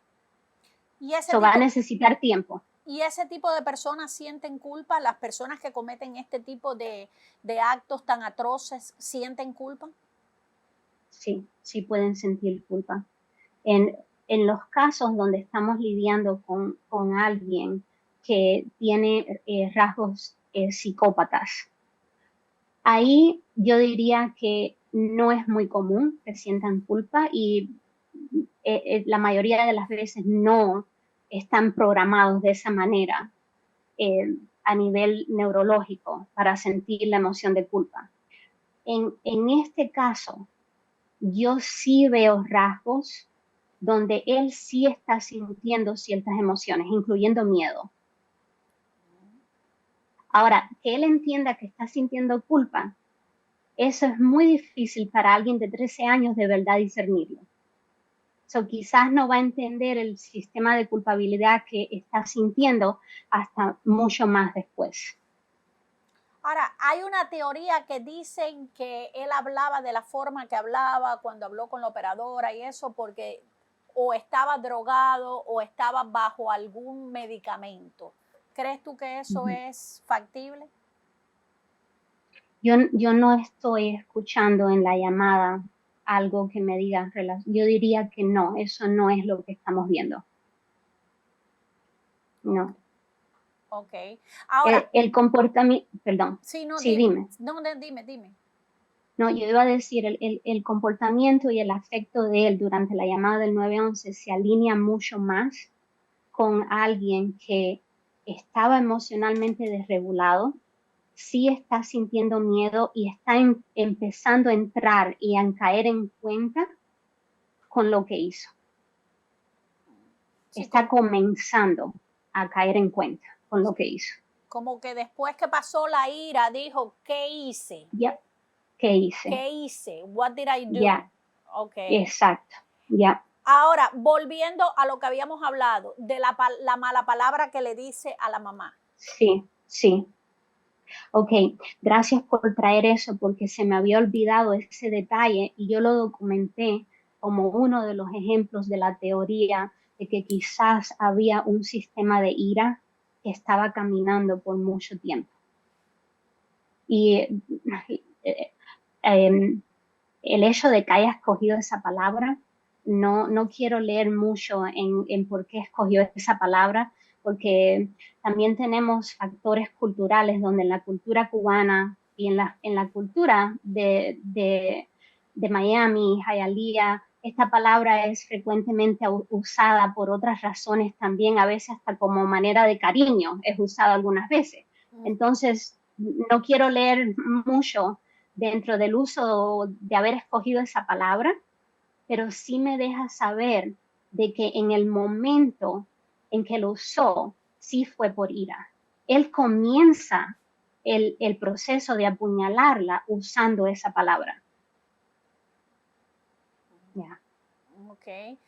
Eso va a necesitar tiempo. ¿Y ese tipo de personas sienten culpa? ¿Las personas que cometen este tipo de actos tan atroces sienten culpa? Sí, sí pueden sentir culpa. En los casos donde estamos lidiando con alguien que tiene rasgos psicópatas, ahí yo diría que no es muy común que sientan culpa y la mayoría de las veces no están programados de esa manera a nivel neurológico para sentir la emoción de culpa. En este caso, yo sí veo rasgos donde él sí está sintiendo ciertas emociones, incluyendo miedo. Ahora, que él entienda que está sintiendo culpa, eso es muy difícil para alguien de 13 años de verdad discernirlo. So, quizás no va a entender el sistema de culpabilidad que está sintiendo hasta mucho más después. Ahora, hay una teoría que dicen que él hablaba de la forma que hablaba cuando habló con la operadora y eso porque o estaba drogado o estaba bajo algún medicamento. ¿Crees tú que eso es factible? Yo no estoy escuchando en la llamada algo que me diga, yo diría que no, eso no es lo que estamos viendo. No. Ok. Ahora. El comportamiento, perdón. Sí, no, sí, dime. No, dime. No, yo iba a decir, el comportamiento y el afecto de él durante la llamada del 911 se alinea mucho más con alguien que estaba emocionalmente desregulado, sí está sintiendo miedo y está empezando a entrar y a caer en cuenta con lo que hizo. Sí, está comenzando a caer en cuenta con lo que hizo. Como que después que pasó la ira, dijo, ¿qué hice? Ya, ¿qué hice? ¿Qué hice? What did I do? Ya, okay. Exacto, ya. Ahora, volviendo a lo que habíamos hablado, de la mala palabra que le dice a la mamá. Sí, sí. Ok, gracias por traer eso porque se me había olvidado ese detalle y yo lo documenté como uno de los ejemplos de la teoría de que quizás había un sistema de ira que estaba caminando por mucho tiempo. Y el hecho de que haya escogido esa palabra, no quiero leer mucho en por qué escogió esa palabra, porque también tenemos factores culturales donde en la cultura cubana y en la cultura de Miami, Hialeah, esta palabra es frecuentemente usada por otras razones también, a veces hasta como manera de cariño, es usada algunas veces. Entonces, no quiero leer mucho dentro del uso de haber escogido esa palabra, pero sí me deja saber de que en el momento en que lo usó, sí fue por ira. Él comienza el proceso de apuñalarla usando esa palabra. Yeah. Ok.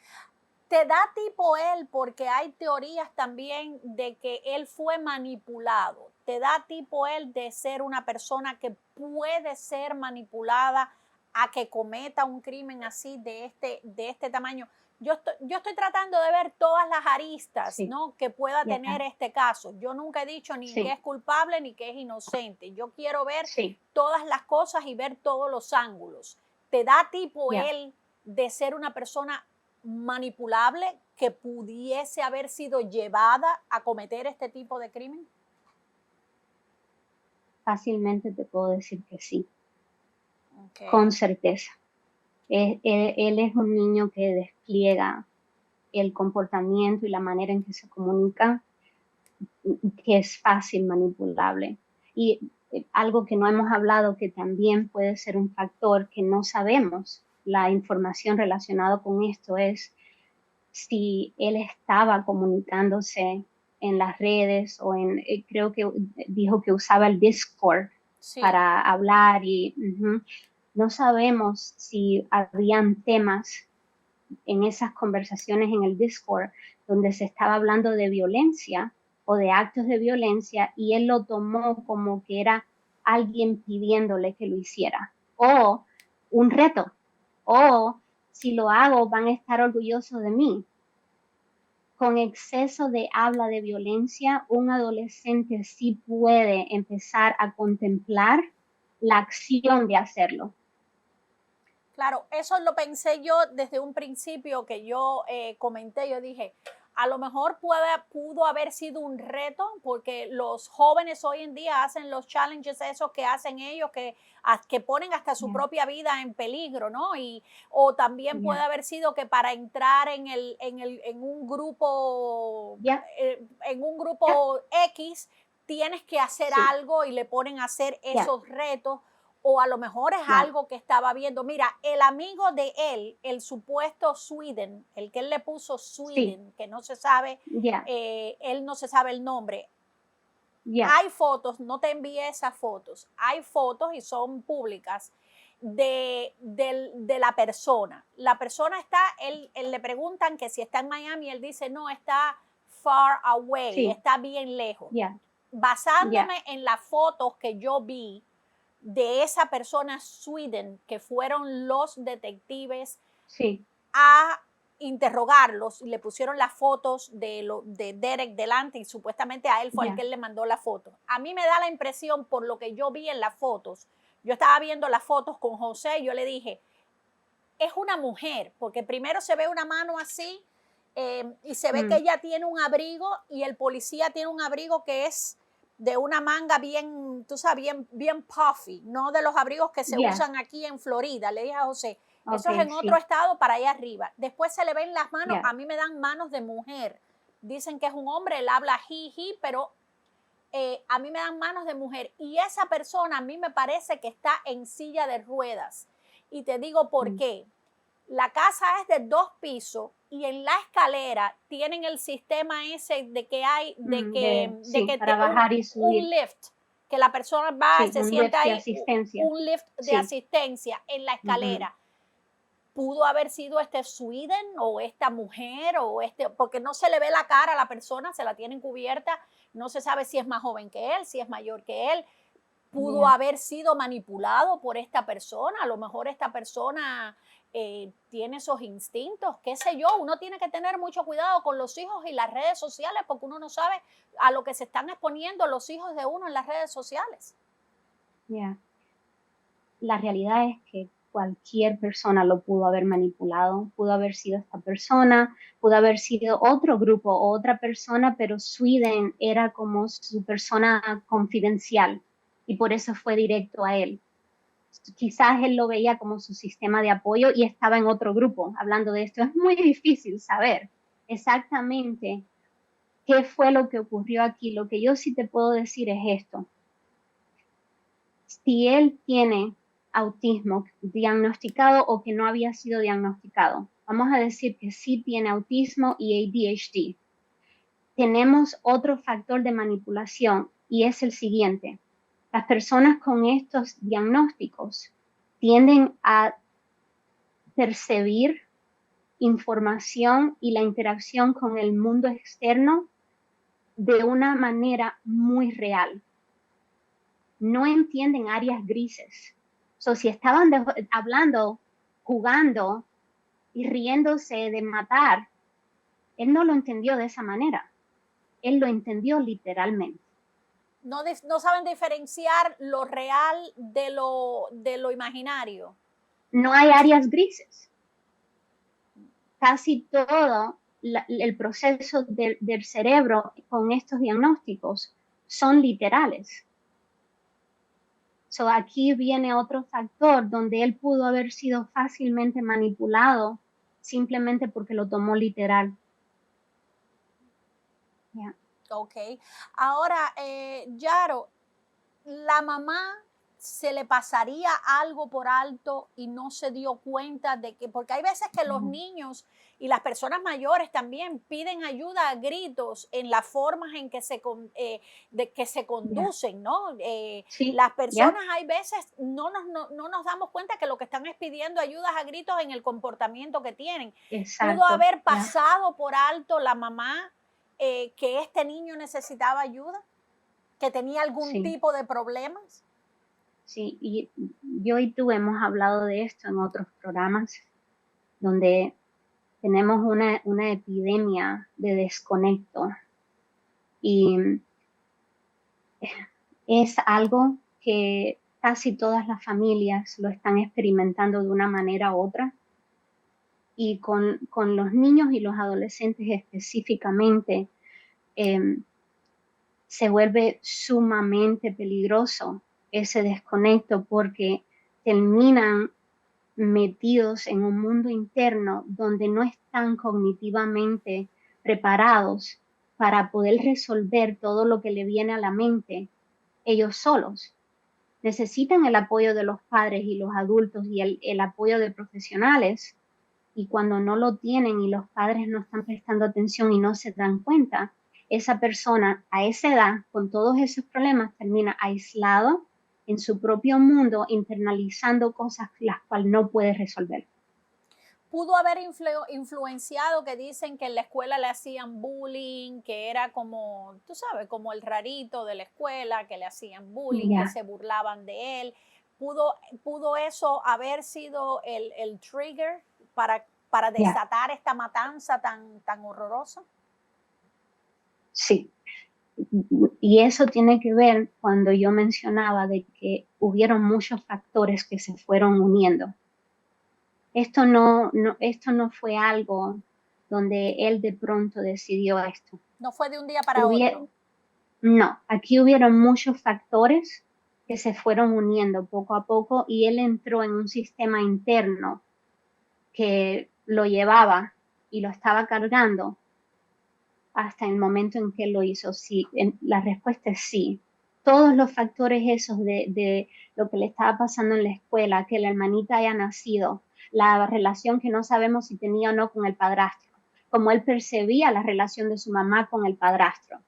Te da tipo él porque hay teorías también de que él fue manipulado. Te da tipo él de ser una persona que puede ser manipulada a que cometa un crimen así de este tamaño. Yo estoy tratando de ver todas las aristas, Sí. ¿no?, que pueda tener este caso. Yo nunca he dicho ni que es culpable ni que es inocente. Yo quiero ver todas las cosas y ver todos los ángulos. Te da tipo él de ser una persona manipulable que pudiese haber sido llevada a cometer este tipo de crimen? Fácilmente te puedo decir que sí. Okay. Con certeza. Él es un niño que despliega el comportamiento y la manera en que se comunica, que es fácil manipulable. Y algo que no hemos hablado, que también puede ser un factor que no sabemos, la información relacionada con esto es si él estaba comunicándose en las redes o creo que dijo que usaba el Discord para hablar y no sabemos si habían temas en esas conversaciones en el Discord donde se estaba hablando de violencia o de actos de violencia y él lo tomó como que era alguien pidiéndole que lo hiciera o un reto o si lo hago van a estar orgullosos de mí. Con exceso de habla de violencia, un adolescente sí puede empezar a contemplar la acción de hacerlo. Claro, eso lo pensé yo desde un principio que yo comenté, yo dije, a lo mejor pudo haber sido un reto porque los jóvenes hoy en día hacen los challenges esos que hacen ellos que ponen hasta su propia vida en peligro, ¿no? O también puede haber sido que para entrar en un grupo, en un grupo X, tienes que hacer algo y le ponen a hacer esos retos. O a lo mejor es algo que estaba viendo. Mira, el amigo de él, el supuesto Sweden, el que él le puso Sweden, que no se sabe, él no se sabe el nombre. Hay fotos, no te envié esas fotos, hay fotos y son públicas de la persona. La persona está, él le preguntan que si está en Miami, él dice, no, está far away, está bien lejos. Basándome en las fotos que yo vi, de esa persona Sweden, que fueron los detectives a interrogarlos, le pusieron las fotos de Derek delante y supuestamente a él fue el que él le mandó la foto. A mí me da la impresión, por lo que yo vi en las fotos, yo estaba viendo las fotos con José y yo le dije, es una mujer, porque primero se ve una mano así y se ve que ella tiene un abrigo y el policía tiene un abrigo que es de una manga bien, tú sabes, bien puffy, no de los abrigos que se usan aquí en Florida. Le dije a José, eso es en otro estado para allá arriba. Después se le ven las manos, a mí me dan manos de mujer. Dicen que es un hombre, él habla he, pero a mí me dan manos de mujer. Y esa persona a mí me parece que está en silla de ruedas. Y te digo por qué. La casa es de 2 pisos y en la escalera tienen el sistema ese de que hay, para bajar y subir. Un lift, que la persona va, se sienta ahí, un lift de asistencia en la escalera. pudo haber sido Sweden o esta mujer o porque no se le ve la cara a la persona, se la tienen cubierta, no se sabe si es más joven que él, si es mayor que él, pudo haber sido manipulado por esta persona, a lo mejor esta persona tiene esos instintos, qué sé yo, uno tiene que tener mucho cuidado con los hijos y las redes sociales porque uno no sabe a lo que se están exponiendo los hijos de uno en las redes sociales. La realidad es que cualquier persona lo pudo haber manipulado, pudo haber sido esta persona, pudo haber sido otro grupo o otra persona, pero Sweden era como su persona confidencial y por eso fue directo a él. Quizás él lo veía como su sistema de apoyo y estaba en otro grupo hablando de esto. Es muy difícil saber exactamente qué fue lo que ocurrió aquí. Lo que yo sí te puedo decir es esto. Si él tiene autismo diagnosticado o que no había sido diagnosticado, vamos a decir que sí tiene autismo y ADHD. Tenemos otro factor de manipulación y es el siguiente. Las personas con estos diagnósticos tienden a percibir información y la interacción con el mundo externo de una manera muy real. No entienden áreas grises. Si estaban hablando, jugando y riéndose de matar, él no lo entendió de esa manera. Él lo entendió literalmente. No saben diferenciar lo real de lo imaginario. No hay áreas grises. Casi todo el proceso del cerebro con estos diagnósticos son literales. Aquí viene otro factor donde él pudo haber sido fácilmente manipulado simplemente porque lo tomó literal. Ok. Ahora, Yaro, la mamá se le pasaría algo por alto y no se dio cuenta de que, porque hay veces que los niños y las personas mayores también piden ayuda a gritos en las formas en que se conducen, ¿no? Sí, las personas hay veces no nos damos cuenta que lo que están es pidiendo ayudas a gritos en el comportamiento que tienen. exacto. Pudo haber pasado por alto la mamá que este niño necesitaba ayuda, que tenía algún tipo de problemas. Sí, y yo y tú hemos hablado de esto en otros programas donde tenemos una epidemia de desconecto y es algo que casi todas las familias lo están experimentando de una manera u otra y con los niños y los adolescentes específicamente se vuelve sumamente peligroso ese desconecto porque terminan metidos en un mundo interno donde no están cognitivamente preparados para poder resolver todo lo que le viene a la mente ellos solos. Necesitan el apoyo de los padres y los adultos y el apoyo de profesionales, y cuando no lo tienen y los padres no están prestando atención y no se dan cuenta, esa persona a esa edad, con todos esos problemas, termina aislado en su propio mundo, internalizando cosas las cuales no puede resolver. Pudo haber influenciado que dicen que en la escuela le hacían bullying, que era como, tú sabes, como el rarito de la escuela, que le hacían bullying, que se burlaban de él. ¿Pudo eso haber sido el trigger para desatar esta matanza tan horrorosa? Sí. Y eso tiene que ver cuando yo mencionaba de que hubieron muchos factores que se fueron uniendo. Esto no fue algo donde él de pronto decidió esto. No fue de un día para otro. No, aquí hubieron muchos factores que se fueron uniendo poco a poco y él entró en un sistema interno que lo llevaba y lo estaba cargando hasta el momento en que lo hizo. Sí, la respuesta es sí. Todos los factores esos de lo que le estaba pasando en la escuela, que la hermanita haya nacido, la relación que no sabemos si tenía o no con el padrastro, como él percibía la relación de su mamá con el padrastro,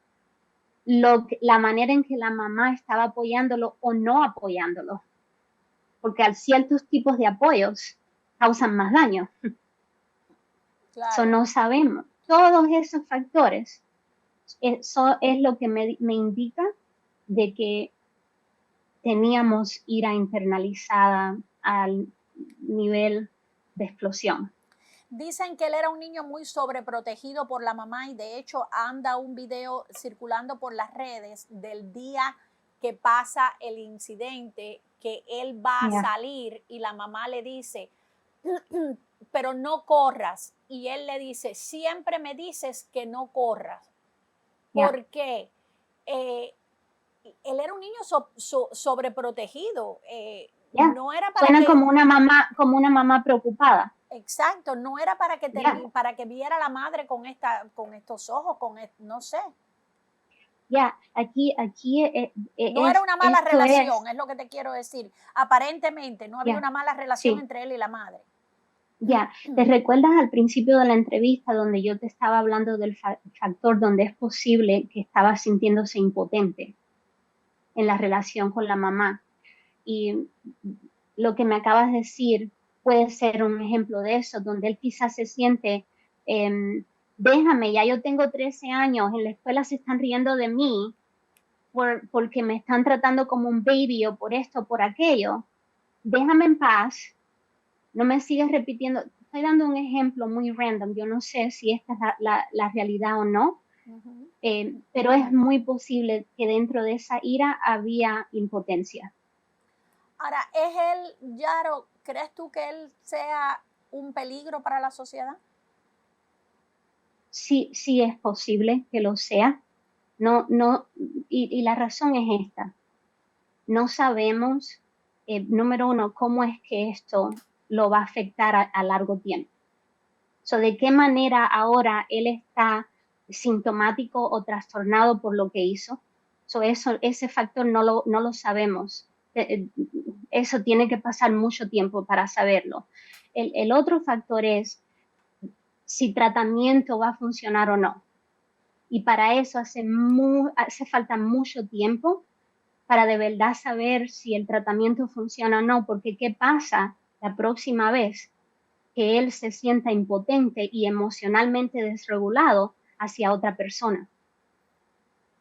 la manera en que la mamá estaba apoyándolo o no apoyándolo, porque hay ciertos tipos de apoyos causan más daño. Claro. No sabemos. Todos esos factores, eso es lo que me indica de que teníamos ira internalizada al nivel de explosión. Dicen que él era un niño muy sobreprotegido por la mamá y de hecho anda un video circulando por las redes del día que pasa el incidente, que él va a Yeah, salir y la mamá le dice, pero no corras. Y él le dice, siempre me dices que no corras. yeah, Porque él era un niño sobreprotegido. yeah. No era para Suena que, como una mamá preocupada. exacto, no era para que, Yeah, para que viera a la madre con estos ojos, no sé. yeah. Aquí No era una mala esto relación, es, es lo que te quiero decir. Aparentemente no había yeah, una mala relación sí. entre él y la madre. Ya, ¿te recuerdas al principio de la entrevista donde yo te estaba hablando del factor donde es posible que estaba sintiéndose impotente en la relación con la mamá? Y lo que me acabas de decir puede ser un ejemplo de eso, donde él quizás se siente, déjame, ya yo tengo 13 años, en la escuela se están riendo de mí porque me están tratando como un baby o por esto o por aquello, déjame en paz, no me sigues repitiendo. Estoy dando un ejemplo muy random, yo no sé si esta es la realidad o no, Ujú. pero es muy posible que dentro de esa ira había impotencia. Ahora, ¿es él, Yaro, crees tú que él sea un peligro para la sociedad? Sí, sí es posible que lo sea. No, no, y la razón es esta. No sabemos, número uno, cómo es que esto lo va a afectar a largo tiempo. ¿De qué manera ahora él está sintomático o trastornado por lo que hizo? Ese factor no lo sabemos. Eso tiene que pasar mucho tiempo para saberlo. El otro factor es si tratamiento va a funcionar o no. Y para eso hace falta mucho tiempo para de verdad saber si el tratamiento funciona o no, porque ¿qué pasa la próxima vez que él se sienta impotente y emocionalmente desregulado hacia otra persona?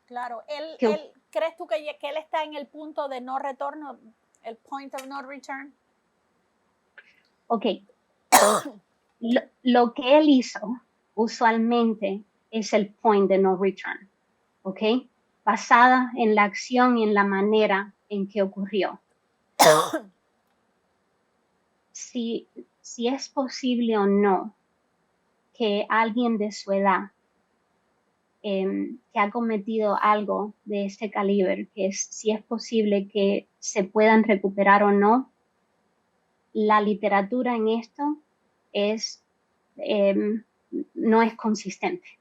Claro, Que, ¿crees tú que él está en el punto de no retorno, el point of no return? ok, lo que él hizo usualmente es el point de no return, ok, basada en la acción y en la manera en que ocurrió. Si, si es posible o no que alguien de su edad que ha cometido algo de este calibre, si es posible que se puedan recuperar o no, la literatura en esto es, eh, no es consistente.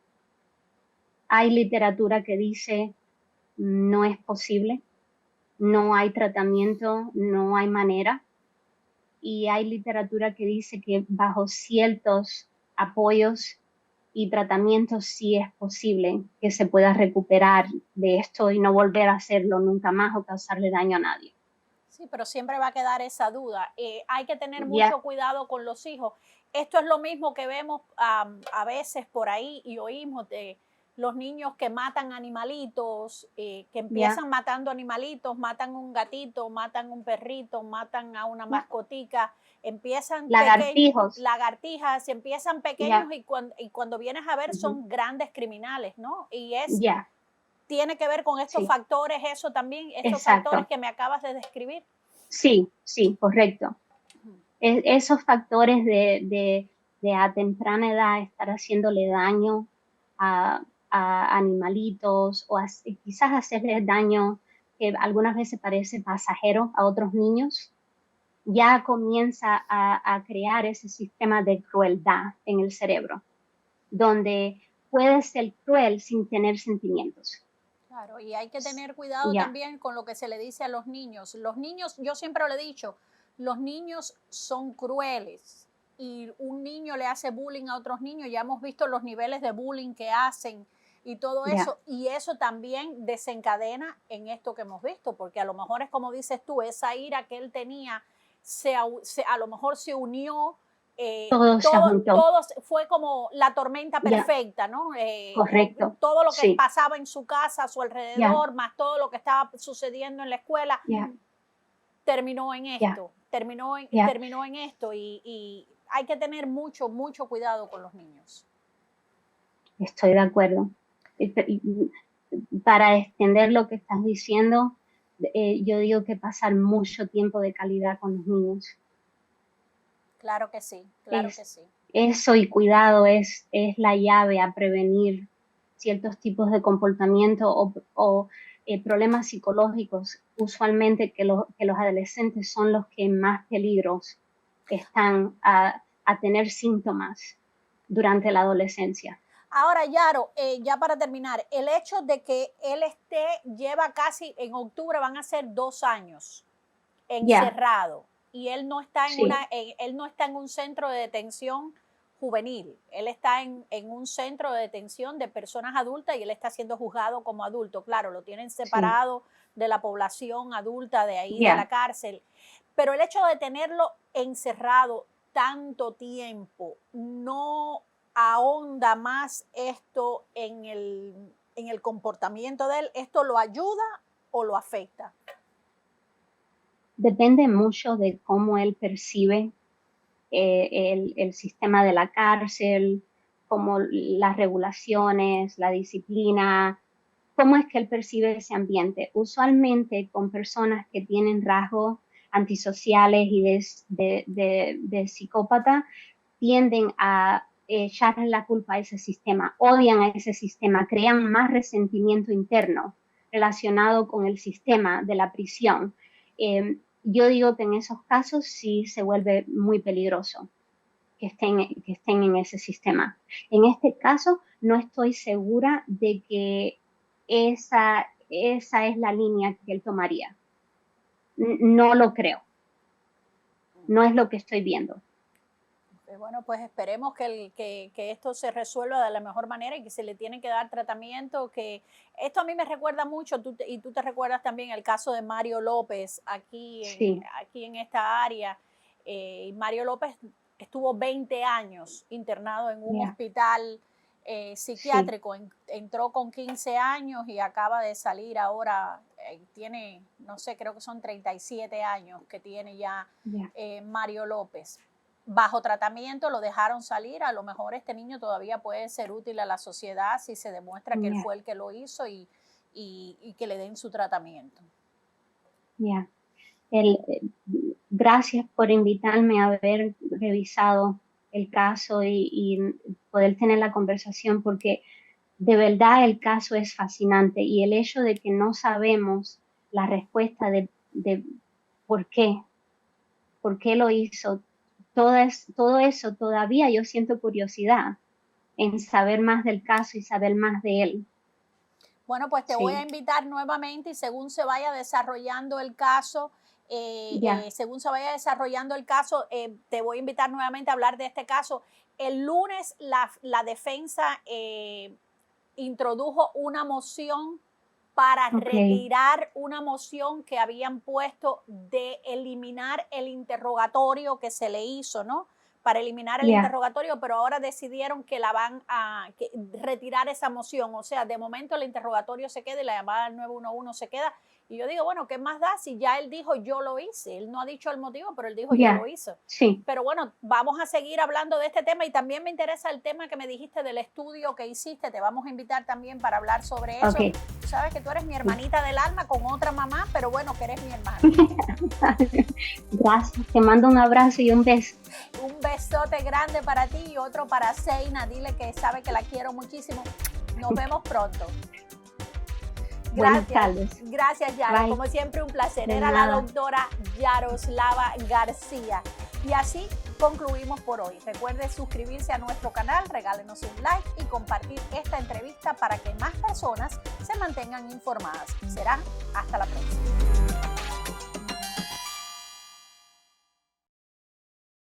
Hay literatura que dice no es posible, no hay tratamiento, no hay manera. Y hay literatura que dice que bajo ciertos apoyos y tratamientos sí es posible que se pueda recuperar de esto y no volver a hacerlo nunca más o causarle daño a nadie. Sí, pero siempre va a quedar esa duda. Hay que tener Ya, mucho cuidado con los hijos. Esto es lo mismo que vemos a veces por ahí y oímos de los niños que matan animalitos, que ya, empiezan matando animalitos, matan un gatito, matan un perrito, matan a una ya. mascotica, empiezan pequeños, Lagartijos, lagartijas, empiezan pequeños ya, y cuando vienes a ver ujú, son grandes criminales, ¿no? ya, Tiene que ver con estos sí, factores, eso también, estos factores exacto. que me acabas de describir. Sí, sí, correcto. Esos factores de a temprana edad estar haciéndole daño a, a animalitos o quizás hacerles daño que algunas veces parece pasajero a otros niños, ya comienza a crear ese sistema de crueldad en el cerebro, donde puede ser cruel sin tener sentimientos. Claro, y hay que tener cuidado Ya, también con lo que se le dice a los niños. Los niños, yo siempre lo he dicho, los niños son crueles y un niño le hace bullying a otros niños, ya hemos visto los niveles de bullying que hacen y todo ya, eso, y eso también desencadena en esto que hemos visto, porque a lo mejor es como dices tú, esa ira que él tenía, a lo mejor se unió todo se juntó. Todo fue como la tormenta perfecta, ¿no? Correcto. Todo lo que pasaba en su casa, a su alrededor, más todo lo que estaba sucediendo en la escuela, terminó en esto. Terminó en esto y hay que tener mucho, mucho cuidado con los niños. Estoy de acuerdo. Para extender lo que estás diciendo, yo digo que pasar mucho tiempo de calidad con los niños. Claro que sí, claro que sí. Eso y cuidado es la llave a prevenir ciertos tipos de comportamiento o problemas psicológicos. Usualmente que los adolescentes son los que más peligros están a tener síntomas durante la adolescencia. Ahora, Yaro, ya para terminar, el hecho de que él lleva casi, en octubre van a ser 2 años encerrado. Y él no está él no está en un centro de detención juvenil, él está en un centro de detención de personas adultas y él está siendo juzgado como adulto. Claro, lo tienen separado de la población adulta de ahí, de la cárcel. Pero el hecho de tenerlo encerrado tanto tiempo no ahonda más esto en el comportamiento de él. ¿Esto lo ayuda o lo afecta? Depende mucho de cómo él percibe el sistema de la cárcel, como las regulaciones, la disciplina, cómo es que él percibe ese ambiente. Usualmente con personas que tienen rasgos antisociales y de psicópata, tienden a echarle la culpa a ese sistema, odian a ese sistema, crean más resentimiento interno relacionado con el sistema de la prisión. Yo digo que en esos casos sí se vuelve muy peligroso que estén en ese sistema. En este caso, no estoy segura de que esa es la línea que él tomaría. No lo creo. No es lo que estoy viendo. Bueno, pues esperemos que esto se resuelva de la mejor manera y que se le tiene que dar tratamiento. Que esto a mí me recuerda mucho, y tú te recuerdas también el caso de Mario López aquí en esta área. Mario López estuvo 20 años internado en un hospital psiquiátrico, entró con 15 años y acaba de salir ahora, tiene, no sé, creo que son 37 años que tiene ya Mario López. Bajo tratamiento lo dejaron salir. A lo mejor este niño todavía puede ser útil a la sociedad si se demuestra que él fue el que lo hizo y que le den su tratamiento. Gracias por invitarme a haber revisado el caso y poder tener la conversación, porque de verdad el caso es fascinante y el hecho de que no sabemos la respuesta de por qué lo hizo. Todo eso todavía yo siento curiosidad en saber más del caso y saber más de él. Bueno, pues te voy a invitar nuevamente y según se vaya desarrollando el caso, te voy a invitar nuevamente a hablar de este caso. El lunes la defensa introdujo una moción para retirar una moción que habían puesto de eliminar el interrogatorio que se le hizo, ¿no? Para eliminar el interrogatorio, pero ahora decidieron que la van a retirar esa moción. O sea, de momento el interrogatorio se queda y la llamada al 911 se queda. Y yo digo, bueno, ¿qué más da si ya él dijo yo lo hice? Él no ha dicho el motivo, pero él dijo yo lo hice. Sí. Pero bueno, vamos a seguir hablando de este tema y también me interesa el tema que me dijiste del estudio que hiciste. Te vamos a invitar también para hablar sobre eso. Tú sabes que tú eres mi hermanita del alma con otra mamá, pero bueno, que eres mi hermana. Gracias, te mando un abrazo y un beso. Un besote grande para ti y otro para Zeina. Dile que sabe que la quiero muchísimo. Nos vemos pronto. Buenas tardes. Gracias, Yaro. Como siempre, un placer. Era la doctora Yaroslava García. Y así concluimos por hoy. Recuerde suscribirse a nuestro canal, regálenos un like y compartir esta entrevista para que más personas se mantengan informadas. Será hasta la próxima.